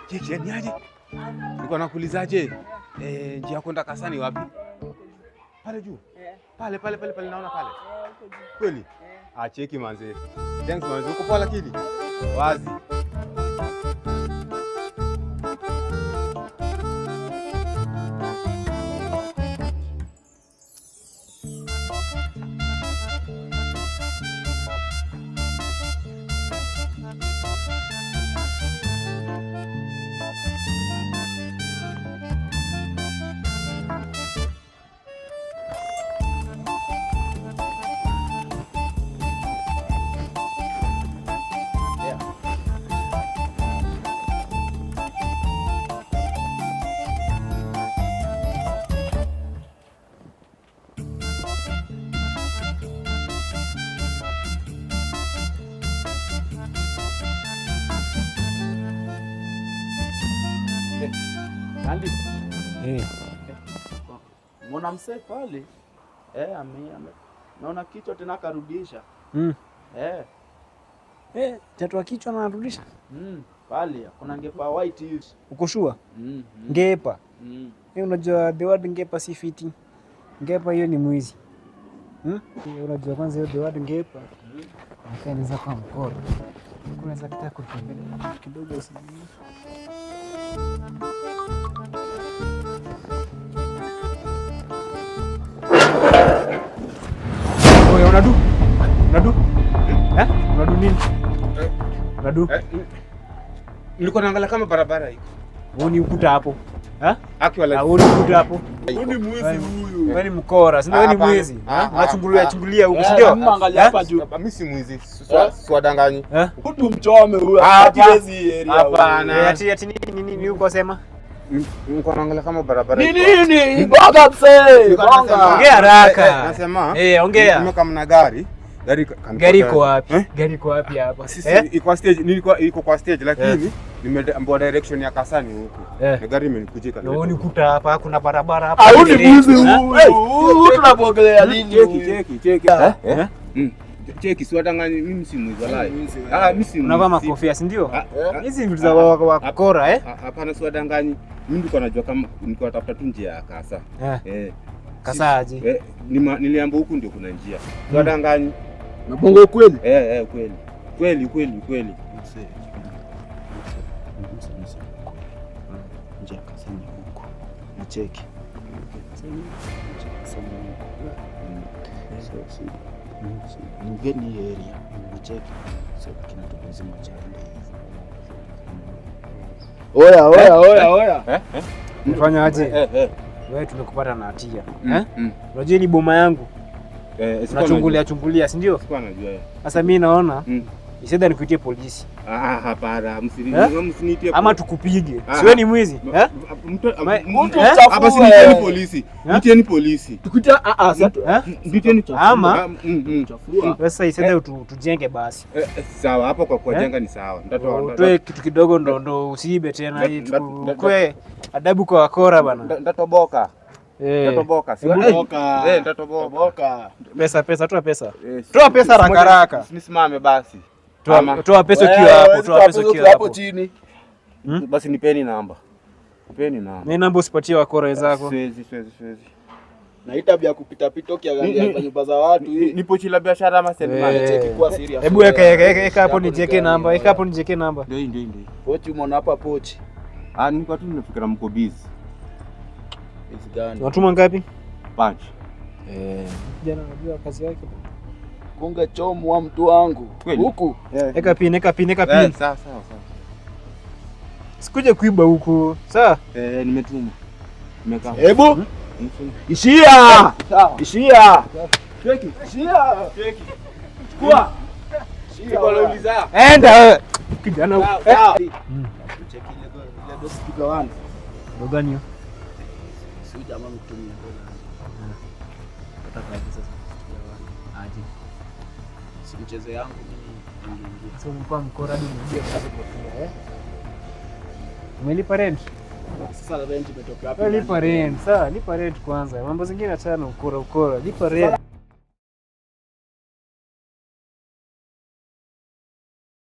Cheki, ni aje? Nilikuwa nakuulizaje? Njia kwenda Kasani wapi? Pale juu. Pale naona pale. Kweli? Cheki manze. Thanks manze. Uko poa lakini? Wazi. Nandi. Mbona mse pale? Naona kichwa tena karudisha. Tatua kichwa na narudisha? Pale kuna ngepa white hills. Uko sure? Ngepa. Unajua the word ngepa si fiti. Ngepa hiyo ni mwizi. Unajua kwanza hiyo the word ngepa. Akaanza kwa mkono. Unaweza kitaka kutembelea kidogo usijui. Oya, unadu? Unadu nini? Unadu? Nilikuwa naangalia kama barabara hii. Wewe ni ukuta hapo. Akiwa wewe ni ukuta hapo. Wewe ni mwizi huyu. Wewe ni mkora, si wewe ni mwizi. Unachungulia huko, si ndio? Angalia hapa juu. Mimi si mwizi. Siwadanganyi. Mtu mchome huyu. Hapana. Hapana. Ati nini uko sema? Nilikuwa naangalia kama barabara hii. Nini? Bonga mse. Ongea haraka. Nasema. Ongea. Nimeka mna gari. Gari iko wapi? Gari iko wapi hapa? Iko stage, iko kwa stage lakini nimeambiwa direction ya Kasani huko. Na gari imenikujika. Wewe ni kuta hapa, kuna barabara hapa. Au ni mwizi huyu. Tunapogelea nini? Cheki. Cheki, siwadanganyi, mimi si mwizi walai. Mimi si mwizi. Unavaa makofia, si ndio? Hizi vitu za wakora Hapana, siwadanganyi. Mimi nilikuwa najua kama nilikuwa natafuta tu njia ya Kasa. Kasaje? Niliambiwa huku ndio kuna njia. Siwadanganyi. Mabongo kweli? Kweli. Njia Kasani huko. Na cheki. Ngeni area. Na cheki. Sasa kinatokeza machanda hivi. Oya. Mfanya aje? Wewe tumekupata na hatia. Unajua ni boma yangu. Unachungulia, si ndio? Sikuwa najua. Sasa mimi naona iseda nikuitie polisi. Hapana, msinitie. Ama tukupige. Si wewe ni mwizi? Hapa si polisi. Nitieni polisi. Tukuita Nitieni ama sasa iseda tujenge basi. Sawa, hapo kwa kujenga ni sawa. Utoe kitu kidogo ndo usiibe tena hii. Tukue adabu kwa wakora bana. Ndatoboka. Ndatoboka. Pesa, toa pesa. Toa pesa haraka. Nisimame basi. Toa pesa ukiwa hapo chini. Basi nipeni namba. Ni namba usipatie wakora wenzako. Siwezi. Na hii tabia kupita ukiangalia nyumba za watu hii. Nipo chila biashara ama sema cheki kwa serious. Hebu weka hapo nijeke namba. Ndio. Pochi umeona hapa pochi. Niko tu nimefikira mko busy. Unatuma ngapi? Punch. Jana unajua kazi yake. Kunga chomu wa mtu wangu. Huku. Eka pin. Sawa. Sikuje kuiba huku. Sawa? Nimetuma. Nimekaa. Hebu. Ishia. Cheki. Chukua. Unauliza. Enda. Kijana. Cheki ile dosi tugawana. Dogani hiyo. Sio jamaa mtumia dola. Nataka sasa tugawana. Aje. Si mchezo yangu mimi ningeingia. Sio mpa mkora hadi mjie kazi kwa umelipa rent? Sasa rent imetoka wapi? Lipa rent. Sawa, lipa rent kwanza. Mambo zingine achana ukora. Lipa rent.